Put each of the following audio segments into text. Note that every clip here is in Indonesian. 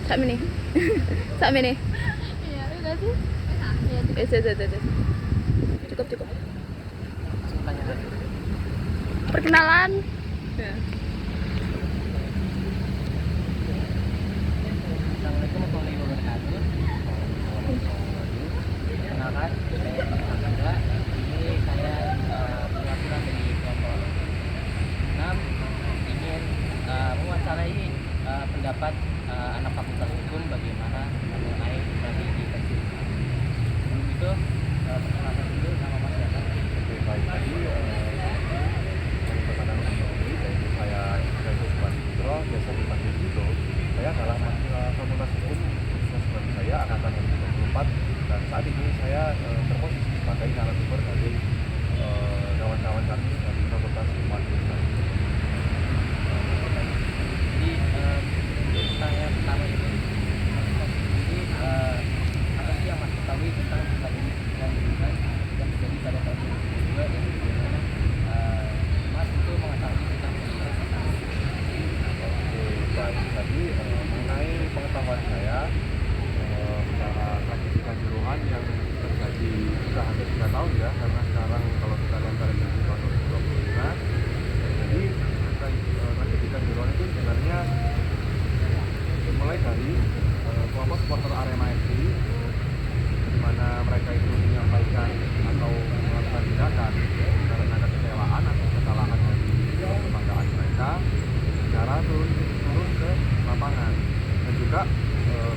Sak mene. Sak mene. Iya, udah sih. Iya, Wes. Cukup. Langsung tanya aja. Perkenalan. Ya. Assalamualaikum warahmatullahi wabarakatuh. Kenalkan, saya Angga. Ini saya perwakilan dari kelompok 6 ingin mewawancarai pendapat anak fakultas hukum bagaimana mengenai strategi tersebut. Sebelum itu, perkenalkan dulu nama Mas siapa? Oke, baik. Tadi dari pertanyaan ini, yaitu saya Ibrahim Subandro, biasa dipanggil Vito. Saya adalah fakultas hukum Universitas Brawijaya angkatan 2024, dan saat ini saya berposisi sebagai narasumber dari kawan-kawan kami dari Fakultas Hukum. Jadi saya pertama ini apa sih yang Mas ketahui tentang strategi dan lingkungan yang terjadi pada tahun 2022 dan bagaimana Mas itu mengetahui tentang Oke, baik. Tadi mengenai pengetahuan saya secara tragedi Kanjuruhan yang terjadi sudah hampir 3 tahun ya, karena sekarang kalau kita lihat kalender tahun 2025, jadi tragedi Kanjuruhan itu sebenarnya mulai dari kelompok supporter Arema FC, di mana mereka itu menyampaikan atau melakukan tindakan karena kekecewaan atau kesalahan dari kebanggaan mereka secara turun ke lapangan. Dan juga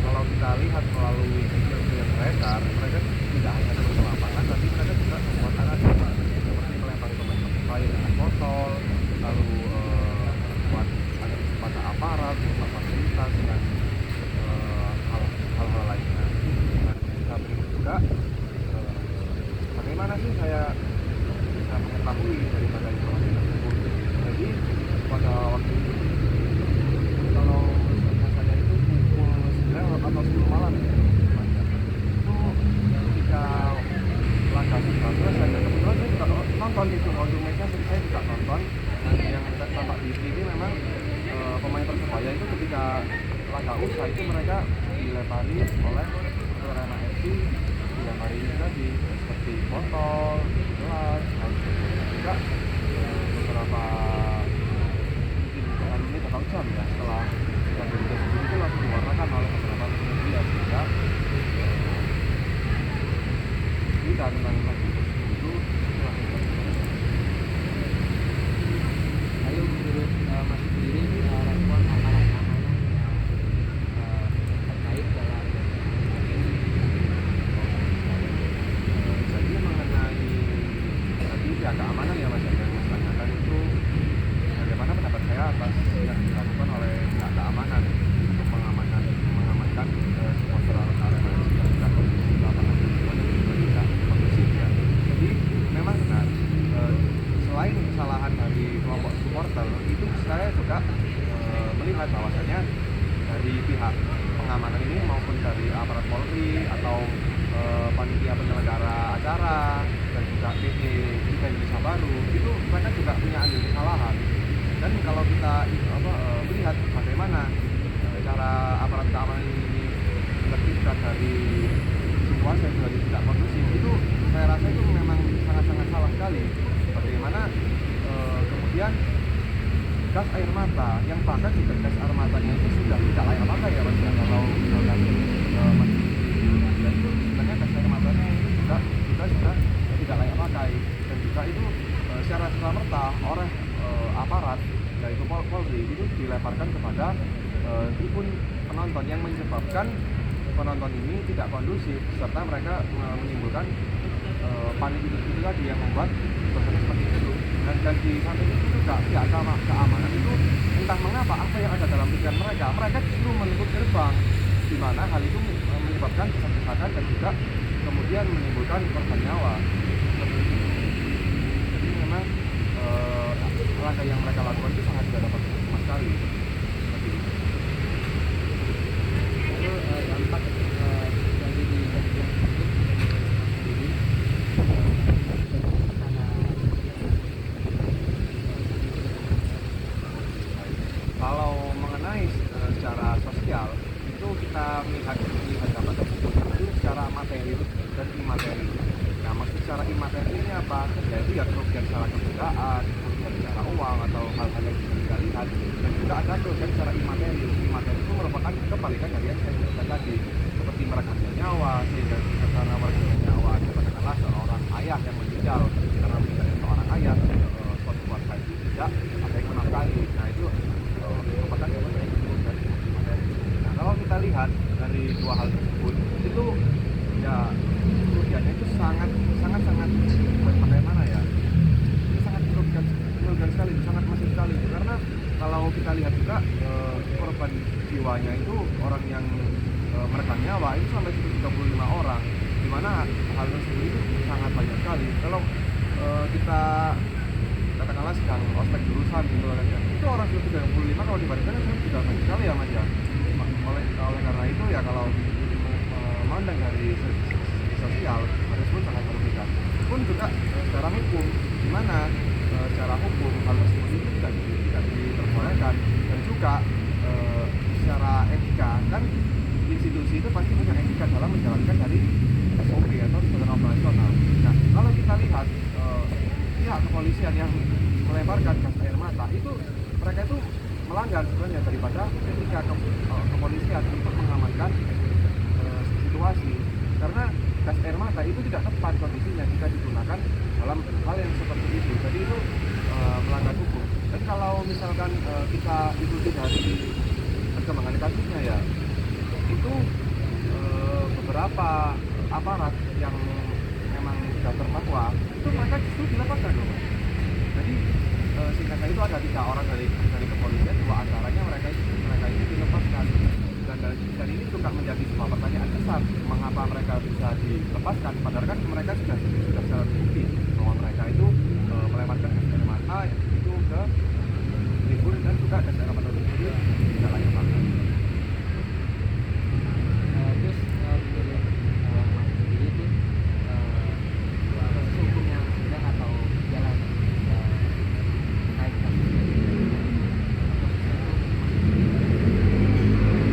kalau kita lihat melalui video yang beredar, mereka tidak hanya turun ke lapangan, tapi mereka juga membuat aksi seperti melempari pemain dengan botol, lalu membuat pada aparat, membuat fasilitas dan hal-hal lainnya. Nah, di samping itu juga bagaimana sih saya bisa mengetahui daripada informasi tersebut. Jadi pada waktu itu, kalau saya itu pukul 9 atau 10 malam ya, itu ketika laga sudah selesai, dan kebetulan saya juga nonton itu, waktu matchnya saya juga nonton. Dan yang tampak di TV memang pemain Persebaya itu ketika laga usai itu mereka dilempari oleh Arema FC, dilempari tadi seperti botol, gelas, juga beberapa mungkin menit atau jam ya setelah laga tersebut itu langsung diwarnakan oleh beberapa media sehingga berita tentang laga tersebut itu langsung terjadi. Lalu menurut Mas sendiri respon aparat keamanan yang terkait dalam Jadi mengenai tadi pihak keamanan ya Mas, yang Mas tanyakan itu bagaimana pendapat saya atas yang dilakukan oleh pihak keamanan untuk mengamankan supporter Arema FC yang tidak kondusif di lapangan dan juga tidak kondusif ya. Jadi memang benar, selain kesalahan dari kelompok supporter itu, saya juga melihat bahwasannya dari pihak pengamanan ini maupun dari aparat Polri atau panitia penyelenggara acara dan juga PT Liga Indonesia Baru itu mereka juga punya andil kesalahan. Dan kalau kita melihat bagaimana cara aparat keamanan ini menertibkan dari situasi yang sudah tidak kondusif, itu saya rasa itu memang sangat-sangat salah sekali. Bagaimana kemudian gas air mata yang bahkan juga gas air matanya itu sudah tidak layak pakai ya Mas, ya. Kalau misalkan masih dan itu sebenarnya gas air matanya itu juga sudah tidak layak pakai, dan juga itu secara serta-merta oleh aparat yaitu Polri itu dilemparkan kepada tribun penonton yang menyebabkan penonton ini tidak kondusif, serta mereka menimbulkan panik itu tadi yang membuat suasana seperti itu. Dan di samping itu juga pihak keamanan itu entah mengapa apa yang ada dalam pikiran mereka justru menutup gerbang, di mana hal itu menyebabkan kesan-kesakan dan juga kemudian menimbulkan korban nyawa. Jadi memang langkah yang mereka lakukan itu sangat tidak dapat sama sekali. Seperti itu. lalu dampak yang di bagian sendiri Kalau mengenai secara sosial itu secara imateri ini apa? Yaitu ya kerugian secara kebudayaan, kerugian secara uang atau hal-hal yang bisa kita lihat, dan juga ada kerugian secara imateri. Imateri itu merupakan kebalikan dari yang saya jelaskan tadi, seperti merekatnya nyawa, sehingga karena merekatnya nyawa ada katakanlah seorang ayah yang meninggal, karena meninggalnya seorang ayah, suatu keluarga itu tidak ada yang menafkahi. Nah itu merupakan kerugian dari imateri. Nah kalau kita lihat dari dua hal tersebut itu ya kerugiannya itu sangat bagaimana ya, itu sangat merugikan sekali, itu sangat masif sekali itu. Karena kalau kita lihat juga korban jiwanya itu orang yang merekam nyawa itu sampai 135 orang, dimana hal tersebut itu sangat banyak sekali. Kalau kita katakanlah sedang ospek jurusan gitu kan ya, itu orang 135 kalau dibandingkan itu juga banyak sekali ya Mas ya. Oleh karena itu ya kalau memandang dari segi sosial tersebut sangat merugikan. Pun juga secara hukum, di mana secara hukum hal tersebut itu tidak diperbolehkan, dan juga secara etika kan institusi itu pasti punya etika dalam menjalankan dari SOP atau standar operasional. Nah kalau kita lihat pihak kepolisian yang melemparkan gas air mata itu, mereka itu melanggar sebenarnya daripada etika kepolisian untuk mengamankan situasi, karena gas air mata itu tidak tepat kondisinya jika digunakan dalam hal yang seperti itu. Jadi itu melanggar hukum. Dan kalau misalkan kita ikuti dari perkembangan kasusnya ya, itu beberapa aparat yang memang sudah terdakwa itu mereka justru dilepaskan loh. Jadi singkatnya itu ada 3 orang dari kepolisian, 2 antaranya mereka itu dilepaskan. Dan ini juga menjadi sebuah pertanyaan besar, mengapa mereka bisa dilepaskan padahal kan mereka sudah secara bukti bahwa mereka itu melemparkan gas air mata itu ke tribun, dan juga gas air mata tersebut tidak layak pakai. Terus menurut Mas sendiri itu proses hukum yang sedang atau jalan terkait kasus ini,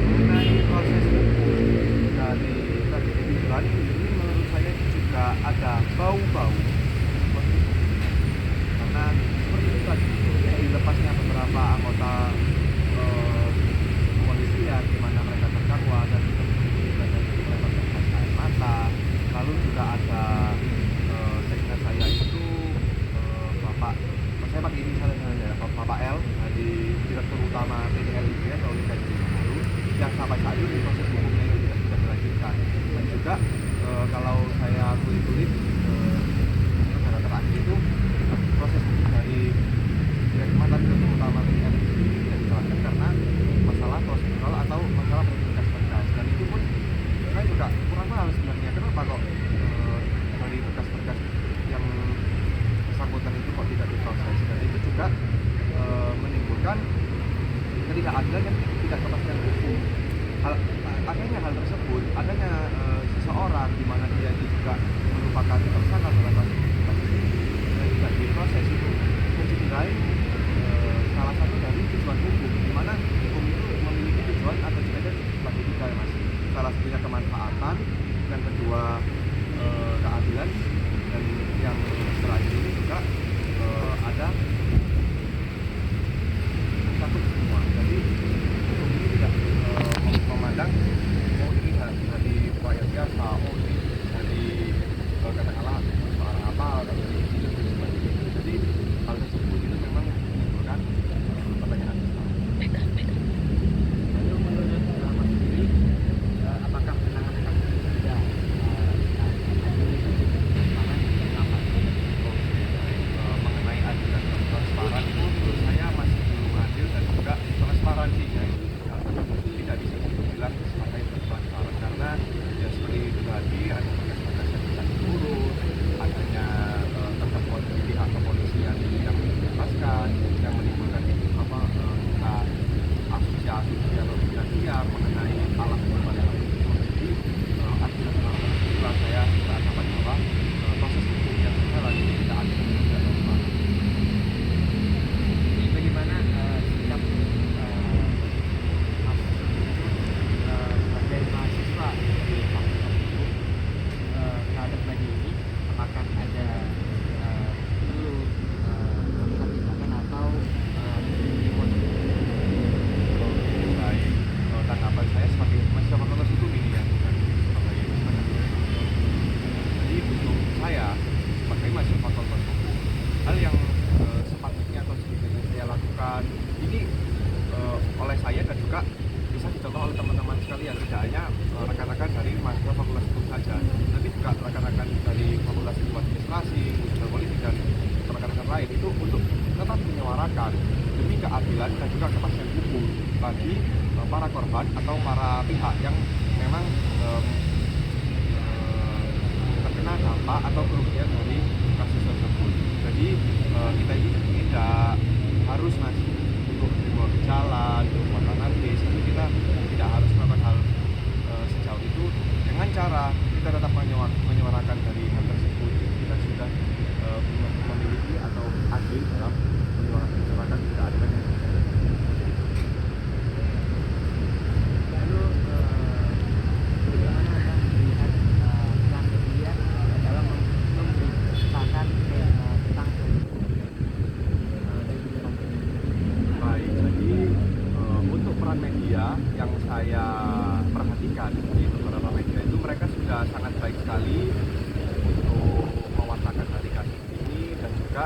Mengenai proses hukum dari tragedi Juruhan ini menurut saya juga ada bau-bau seperti itu. Karena seperti itu tadi, dilepasnya beberapa anggota kepolisian di mana mereka terdakwa dan melepaskan gas air mata. Lalu juga ada seingat saya itu Bapak, saya pakai ini misalnya Bapak L dari Direktur Utama PDLIB atau Liga Lalu, yang sampai saat ini proses hukumnya itu tidak dilanjutkan. Dan juga kalau saya kulik-kulik negara terakhir itu proses hukum dari mantan Direktur Utama PDLIB lain itu untuk tetap menyuarakan demi keadilan dan juga kepastian hukum bagi para korban atau para pihak yang memang terkena dampak atau kerugian dari kasus tersebut. Jadi kita ini tidak harus masih untuk dibawa ke jalan, untuk tanah bis, tapi kita tidak harus melakukan hal sejauh itu dengan cara kita tetap menyuarakan dari hal tersebut. Kita sudah memiliki atau adil dalam menyuarakan keadilan yang ada. Lalu bagaimana Anda melihat peran media dalam memberitakan tentang Baik, jadi untuk peran media yang saya perhatikan di beberapa media itu mereka sudah sangat baik sekali untuk mewartakan dari kasus ini, dan juga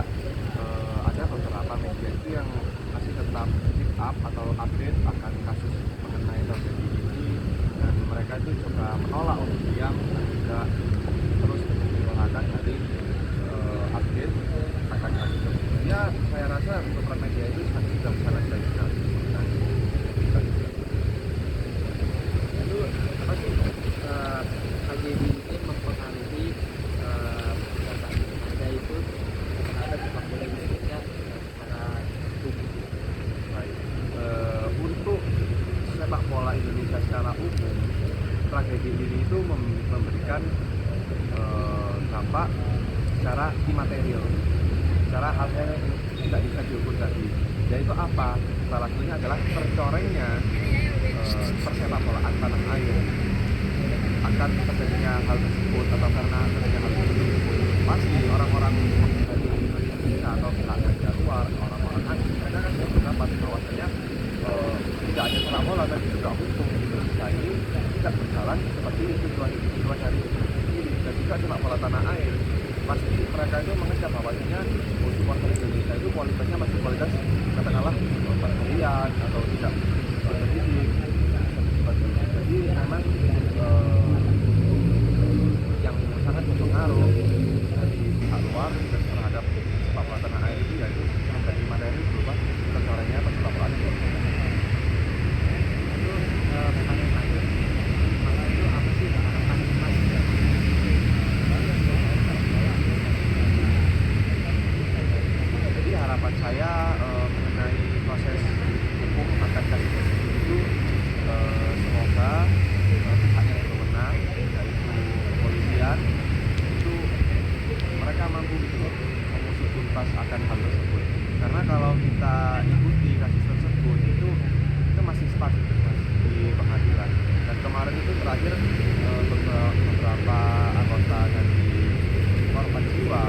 ada beberapa media itu yang masih tetap keep up atau update akan kasus mengenai tragedi ini, dan mereka itu juga menolak untuk diam dan juga terus menyuarakan dari update akan kasus tersebut. Ya, saya rasa untuk peran media itu sudah sangat baik sekali. lalu apa sih tragedi ini mempengaruhi pernyataan Anda itu terhadap sepak bola Indonesia secara umum? Baik. Untuk sepak bola Indonesia secara umum, tragedi ini itu memberikan dampak secara imaterial, secara hal-hal yang tidak bisa diukur tadi. Yaitu apa? Salah satunya adalah tercorengnya persepak bolaan tanah air. Akan terjadinya hal tersebut atau karena terjadinya hal tersebut, pasti orang-orang dari Indonesia atau pihak dari luar, orang-orang asing, mereka kan sudah berpendapat bahwasanya tidak hanya sepak bola tapi juga hukum di Indonesia ini tidak berjalan seperti tujuan dari ini, dan juga sepak bola tanah air. Pasti mereka itu mengejar bahwasanya supporter Indonesia itu kualitasnya masih kualitas katakanlah perharian atau tidak terdidik. Jadi memang yang sangat berpengaruh dari pihak luar terhadap sepak bola tanah air itu yaitu menjadi materi berupa tercorengnya persepak bolaan. Lalu pertanyaan terakhir, maka itu apa sih harapan Mas? Jadi harapan saya mengenai proses hukum akan kasus tersebut itu semoga pihak yang berwenang yaitu kepolisian itu mereka mampu gitu loh mengusut tuntas akan hal tersebut. Karena kalau kita ikuti kasus tersebut itu masih stuck gitu mas di pengadilan. Dan kemarin itu terakhir beberapa anggota dari korban jiwa